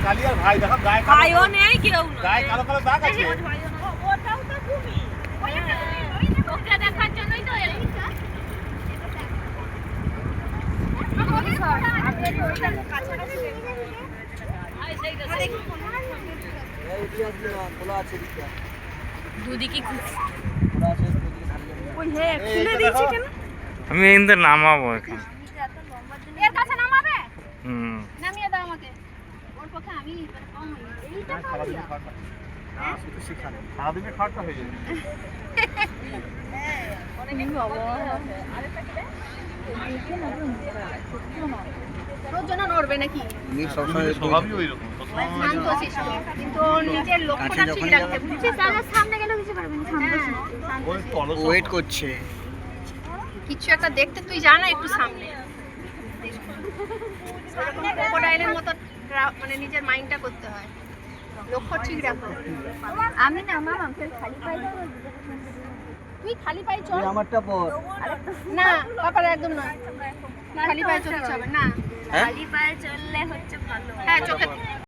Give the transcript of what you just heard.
কালি আর ভাই দেখো গায়ে ভাইও নেই কেউ না গায়ে কালো কালো দাগ আছে ওটাও তো তুমি ওকে দেখার জন্যই তো এলিটা দুদিকে আমি এখান নামাবো এখন এর কাছে নামাবে হুম নামিয়ে দাও আমাকে ওর পক্ষে আমি কম এইটা পারি না শুধু শিখানো সারাদিনে খাটটা হয়ে যাবে অনেক বাবা আরেকটা কি রে তোর জন্য নড়বে নাকি স্বভাবই ওইরকম শান্ত শিশু কিন্তু নিজের লক্ষ্যটা ঠিক রাখতে বুঝছিস তাহলে সামনে গেলে কিছু পারবে না সামনে ওয়েট করছে কিছু একটা দেখতে তুই জানা একটু সামনে ক্রোকোডাইলের মতো মানে নিজের মাইন্ডটা করতে হয় লক্ষ্য ঠিক রাখো আমি না মামা খালি পাই তুই খালি পাই চল আমারটা পর না পাপার একদম নয় খালি পায়ে চলতে হবে না হ্যাঁ? খালি পায়ে চললে হচ্ছে ভালো হ্যাঁ চোখে